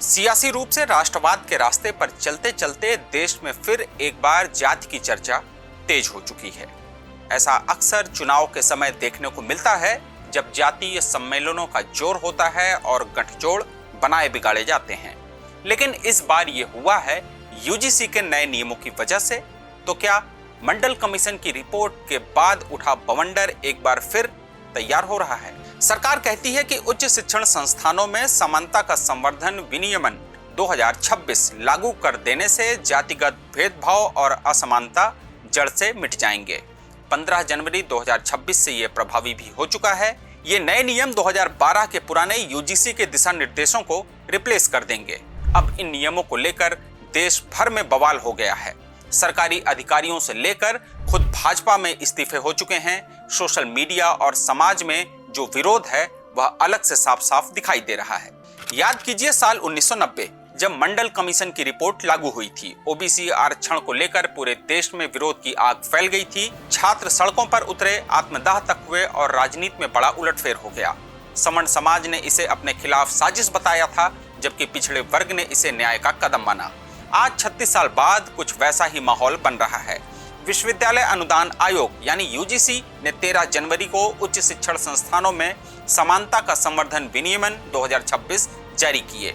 सियासी रूप से राष्ट्रवाद के रास्ते पर चलते चलते देश में फिर एक बार जाति की चर्चा तेज हो चुकी है। ऐसा अक्सर चुनाव के समय देखने को मिलता है, जब जातीय सम्मेलनों का जोर होता है और गठजोड़ बनाए बिगाड़े जाते हैं। लेकिन इस बार ये हुआ है यूजीसी के नए नियमों की वजह से। तो क्या मंडल कमीशन की रिपोर्ट के बाद उठा बवंडर एक बार फिर तैयार हो रहा है? सरकार कहती है कि उच्च शिक्षण संस्थानों में समानता का संवर्धन विनियमन 2026 लागू कर देने से जातिगत भेदभाव और असमानता जड़ से मिट जाएंगे। 15 जनवरी 2026 से ये प्रभावी भी हो चुका है। ये नए नियम 2012 के पुराने यूजीसी के दिशा निर्देशों को रिप्लेस कर देंगे। अब इन नियमों को लेकर देश भर में बवाल हो गया है। सरकारी अधिकारियों से लेकर खुद भाजपा में इस्तीफे हो चुके हैं। सोशल मीडिया और समाज में जो विरोध है वह अलग से साफ साफ दिखाई दे रहा है। याद कीजिए साल 1990 जब मंडल कमीशन की रिपोर्ट लागू हुई थी। ओबीसी आरक्षण को लेकर पूरे देश में विरोध की आग फैल गई थी। छात्र सड़कों पर उतरे, आत्मदाह तक हुए और राजनीति में बड़ा उलटफेर हो गया। सवर्ण समाज ने इसे अपने खिलाफ साजिश बताया था, जबकि पिछड़े वर्ग ने इसे न्याय का कदम माना। आज 36 साल बाद कुछ वैसा ही माहौल बन रहा है। विश्वविद्यालय अनुदान आयोग यानी यूजीसी ने 13 जनवरी को उच्च शिक्षण संस्थानों में समानता का संवर्धन विनियमन 2026 जारी किए।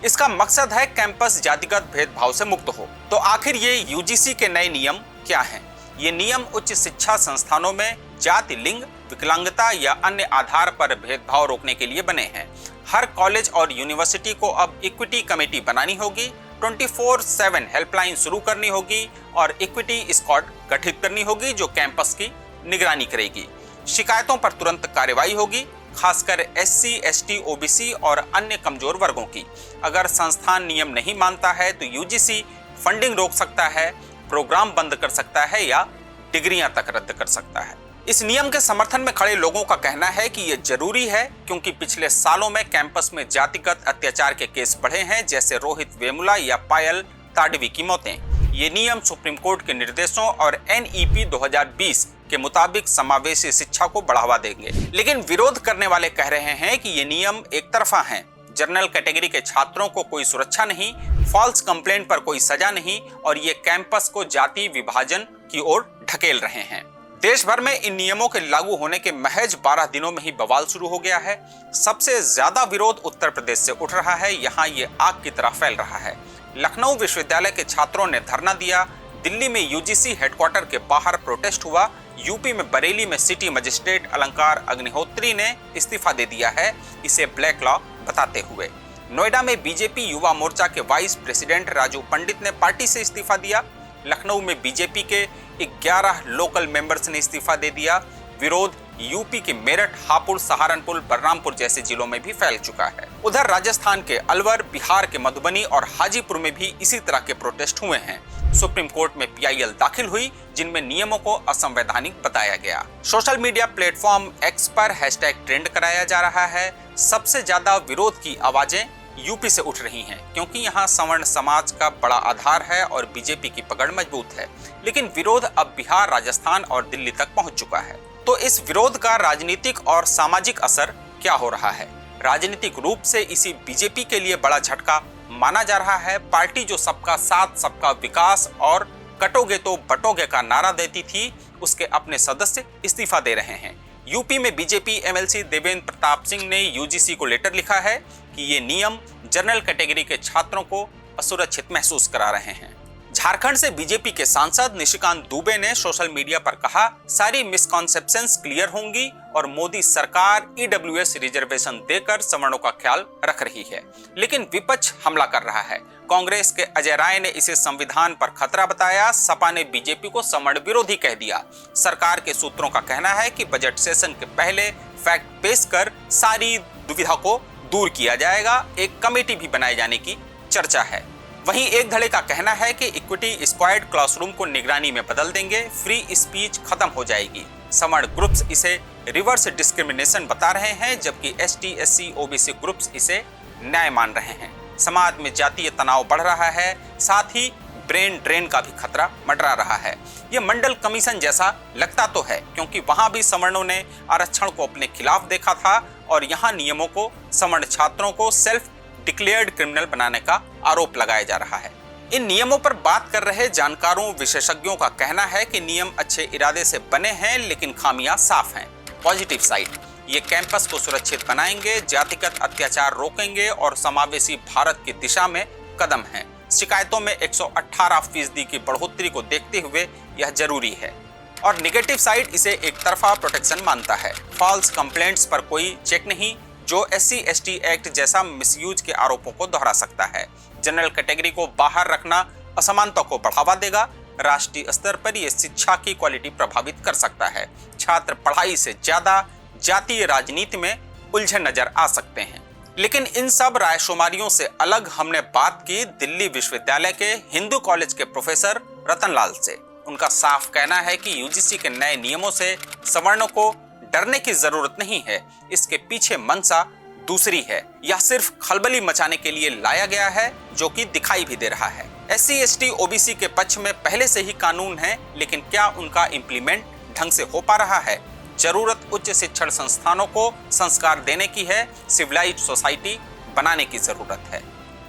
इसका मकसद है कैंपस जातिगत भेदभाव से मुक्त हो। तो आखिर ये यूजीसी के नए नियम क्या हैं? ये नियम उच्च शिक्षा संस्थानों में जाति, लिंग, विकलांगता या अन्य आधार पर भेदभाव रोकने के लिए बने हैं। हर कॉलेज और यूनिवर्सिटी को अब इक्विटी कमेटी बनानी होगी, 24/7 हेल्पलाइन शुरू करनी होगी और इक्विटी स्क्वाड गठित करनी होगी जो कैंपस की निगरानी करेगी। शिकायतों पर तुरंत कार्रवाई होगी, खासकर एससी, एसटी, ओबीसी और अन्य कमजोर वर्गों की। अगर संस्थान नियम नहीं मानता है तो यूजीसी फंडिंग रोक सकता है, प्रोग्राम बंद कर सकता है या डिग्रियां तक रद्द कर सकता है। इस नियम के समर्थन में खड़े लोगों का कहना है कि यह जरूरी है, क्योंकि पिछले सालों में कैंपस में जातिगत अत्याचार के केस बढ़े हैं, जैसे रोहित वेमुला या पायल ताडवी की मौतें। ये नियम सुप्रीम कोर्ट के निर्देशों और एनईपी 2020 के मुताबिक समावेशी शिक्षा को बढ़ावा देंगे। लेकिन विरोध करने वाले कह रहे हैं कि ये नियम एक तरफा हैं। जनरल कैटेगरी के छात्रों को कोई सुरक्षा नहीं, फॉल्स कंप्लेंट पर कोई सजा नहीं और ये कैंपस को जाति विभाजन की ओर ढकेल रहे हैं। देश भर में इन नियमों के लागू होने के महज 12 दिनों में ही बवाल शुरू हो गया है। सबसे ज्यादा विरोध उत्तर प्रदेश से उठ रहा है। यहाँ ये आग की तरह फैल रहा है। लखनऊ विश्वविद्यालय के छात्रों ने धरना दिया। दिल्ली में यूजीसी हेडक्वार्टर के बाहर प्रोटेस्ट हुआ। यूपी में बरेली में सिटी मजिस्ट्रेट अलंकार अग्निहोत्री ने इस्तीफा दे दिया है, इसे ब्लैक लॉ बताते हुए। नोएडा में बीजेपी युवा मोर्चा के वाइस प्रेसिडेंट राजू पंडित ने पार्टी से इस्तीफा दिया। लखनऊ में बीजेपी के 11 लोकल मेंबर्स ने इस्तीफा दे दिया। विरोध यूपी के मेरठ, हापुड़, सहारनपुर, बलरामपुर जैसे जिलों में भी फैल चुका है। उधर राजस्थान के अलवर, बिहार के मधुबनी और हाजीपुर में भी इसी तरह के प्रोटेस्ट हुए हैं। सुप्रीम कोर्ट में पीआईएल दाखिल हुई, जिनमें नियमों को असंवैधानिक बताया गया। सोशल मीडिया प्लेटफॉर्म एक्स पर हैशटैग ट्रेंड कराया जा रहा है। सबसे ज्यादा विरोध की आवाजें यूपी से उठ रही हैं, क्योंकि यहाँ सवर्ण समाज का बड़ा आधार है और बीजेपी की पकड़ मजबूत है। लेकिन विरोध अब बिहार, राजस्थान और दिल्ली तक पहुंच चुका है। तो इस विरोध का राजनीतिक और सामाजिक असर क्या हो रहा है? राजनीतिक रूप से इसी बीजेपी के लिए बड़ा झटका माना जा रहा है। पार्टी जो सबका साथ, सबका विकास और कटोगे तो बटोगे का नारा देती थी, उसके अपने सदस्य इस्तीफा दे रहे हैं। यूपी में बीजेपी एमएलसी देवेंद्र प्रताप सिंह ने यूजीसी को लेटर लिखा है कि ये नियम जनरल कैटेगरी के छात्रों को असुरक्षित महसूस करा रहे हैं। झारखंड से बीजेपी के सांसद निशिकांत दुबे ने सोशल मीडिया पर कहा, सारी मिसकॉन्सेप्शंस क्लियर होंगी और मोदी सरकार ईडब्ल्यूएस रिजर्वेशन देकर सवर्णों का ख्याल रख रही है। लेकिन विपक्ष हमला कर रहा है। कांग्रेस के अजय राय ने इसे संविधान पर खतरा बताया। सपा ने बीजेपी को सवर्ण विरोधी कह दिया। सरकार के सूत्रों का कहना है कि बजट सेशन के पहले फैक्ट पेश कर सारी दुविधा को दूर किया जाएगा। एक कमेटी भी बनाए जाने की चर्चा है। वहीं एक धड़े का कहना है कि इक्विटी स्क्वाड क्लासरूम को निगरानी में बदल देंगे, फ्री स्पीच खत्म हो जाएगी। सवर्ण ग्रुप्स इसे रिवर्स डिस्क्रिमिनेशन बता रहे हैं, जबकि एसटी, एससी, ओबीसी ग्रुप्स इसे न्याय मान रहे हैं। समाज में जातीय तनाव बढ़ रहा है, साथ ही ब्रेन ड्रेन का भी खतरा मंडरा रहा है। ये मंडल कमीशन जैसा लगता तो है, क्योंकि वहां भी सवर्णों ने आरक्षण को अपने खिलाफ देखा था और यहाँ नियमों को सवर्ण छात्रों को सेल्फ डिक्लेयर्ड क्रिमिनल बनाने का आरोप लगाया जा रहा है। इन नियमों पर बात कर रहे जानकारों विशेषज्ञों का कहना है कि नियम अच्छे इरादे से बने हैं, लेकिन खामियां साफ हैं। पॉजिटिव साइड, ये कैंपस को सुरक्षित बनाएंगे, जातिगत अत्याचार रोकेंगे और समावेशी भारत की दिशा में कदम है। शिकायतों में 118% की बढ़ोतरी को देखते हुए यह जरूरी है। और निगेटिव साइड इसे एक तरफा प्रोटेक्शन मानता है। फॉल्स कंप्लेंट्स पर कोई चेक नहीं, जो SC/ST एक्ट जैसा मिसयूज के आरोपों को दोहरा सकता है। जनरल कैटेगरी को बाहर रखना असमानता को बढ़ावा देगा। राष्ट्रीय स्तर पर यह शिक्षा की क्वालिटी प्रभावित कर सकता है। छात्र पढ़ाई से ज्यादा जातीय राजनीति में उलझे नजर आ सकते हैं। लेकिन इन सब रायशुमारियों से अलग हमने बात की दिल्ली विश्वविद्यालय के हिंदू कॉलेज के प्रोफेसर रतनलाल से। उनका साफ कहना है कि UGC के नए नियमों से सवर्णों को डरने की जरूरत नहीं है। इसके पीछे मंशा दूसरी है। यह सिर्फ खलबली मचाने के लिए लाया गया है, जो कि दिखाई भी दे रहा है। SC/ST OBC के पक्ष में पहले से ही कानून है, लेकिन क्या उनका इम्प्लीमेंट ढंग से हो पा रहा है? जरूरत उच्च शिक्षण संस्थानों को संस्कार देने की है, सिविलाइज्ड सोसाइटी बनाने की जरूरत है।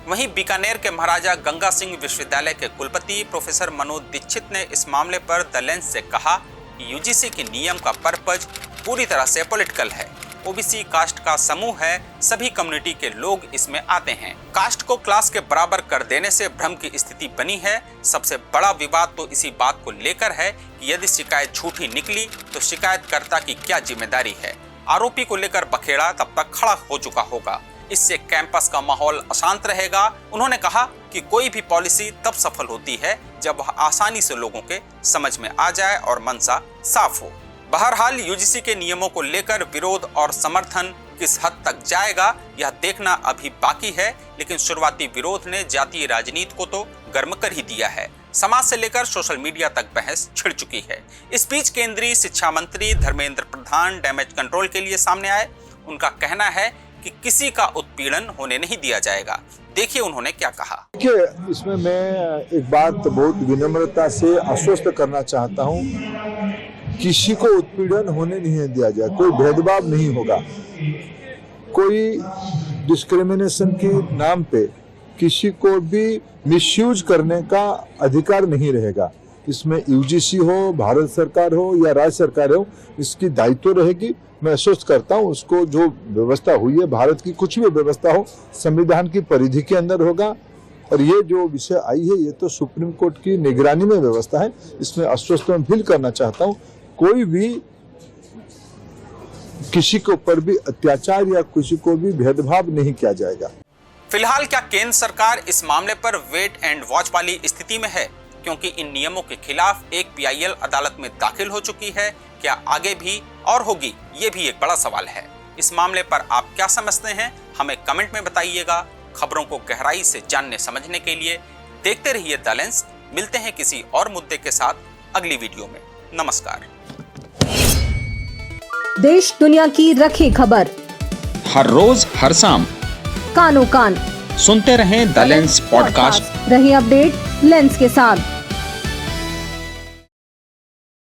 वहीं बीकानेर के महाराजा गंगा सिंह विश्वविद्यालय के कुलपति प्रोफेसर मनोज दीक्षित ने इस मामले पर द लेंस से कहा कि UGC के नियम का पर्पज पूरी तरह से पॉलिटिकल है। OBC कास्ट का समूह है, सभी कम्युनिटी के लोग इसमें आते हैं। कास्ट को क्लास के बराबर कर देने से भ्रम की स्थिति बनी है। सबसे बड़ा विवाद तो इसी बात को लेकर है कि यदि शिकायत झूठी निकली तो शिकायतकर्ता की क्या जिम्मेदारी है। आरोपी को लेकर बखेड़ा तब तक खड़ा हो चुका होगा। इससे कैंपस का माहौल अशांत रहेगा। उन्होंने कहा कि कोई भी पॉलिसी तब सफल होती है जब वह आसानी से लोगों के समझ में आ जाए और मंशा साफ हो। बहरहाल UGC के नियमों को लेकर विरोध और समर्थन किस हद तक जाएगा यह देखना अभी बाकी है, लेकिन शुरुआती विरोध ने जातीय राजनीति को तो गर्म कर ही दिया है। समाज से लेकर सोशल मीडिया तक बहस छिड़ चुकी है। इस बीच केंद्रीय शिक्षा मंत्री धर्मेंद्र प्रधान डैमेज कंट्रोल के लिए सामने आए। उनका कहना है कि किसी का उत्पीड़न होने नहीं दिया जाएगा। देखिए उन्होंने क्या कहा। देखिए, इसमें मैं एक बात बहुत विनम्रता से आश्वस्त करना चाहता हूँ, किसी को उत्पीड़न होने नहीं दिया जाए, कोई भेदभाव नहीं होगा, कोई डिस्क्रिमिनेशन के नाम पे किसी को भी मिसयूज करने का अधिकार नहीं रहेगा। इसमें UGC हो, भारत सरकार हो या राज्य सरकार हो, इसकी दायित्व रहेगी। मैं आश्वस्त करता हूँ, उसको जो व्यवस्था हुई है, भारत की कुछ भी व्यवस्था हो, संविधान की परिधि के अंदर होगा। और ये जो विषय आई है, ये तो सुप्रीम कोर्ट की निगरानी में व्यवस्था है। इसमें आश्वस्त मैं फील करना चाहता हूँ, कोई भी किसी के ऊपर भी अत्याचार या किसी को भी भेदभाव नहीं किया जाएगा। फिलहाल क्या केंद्र सरकार इस मामले पर वेट एंड वॉच वाली स्थिति में है? क्योंकि इन नियमों के खिलाफ एक PIL अदालत में दाखिल हो चुकी है। क्या आगे भी और होगी? ये भी एक बड़ा सवाल है। इस मामले पर आप क्या समझते हैं? हमें कमेंट में बताइएगा। खबरों को गहराई से जानने समझने के लिए देखते रहिए द लेंस। मिलते हैं किसी और मुद्दे के साथ अगली वीडियो में। नमस्कार। देश दुनिया की रखी खबर हर रोज हर शाम कानो कान सुनते रहें द लेंस पॉडकास्ट। रही अपडेट लेंस के साथ।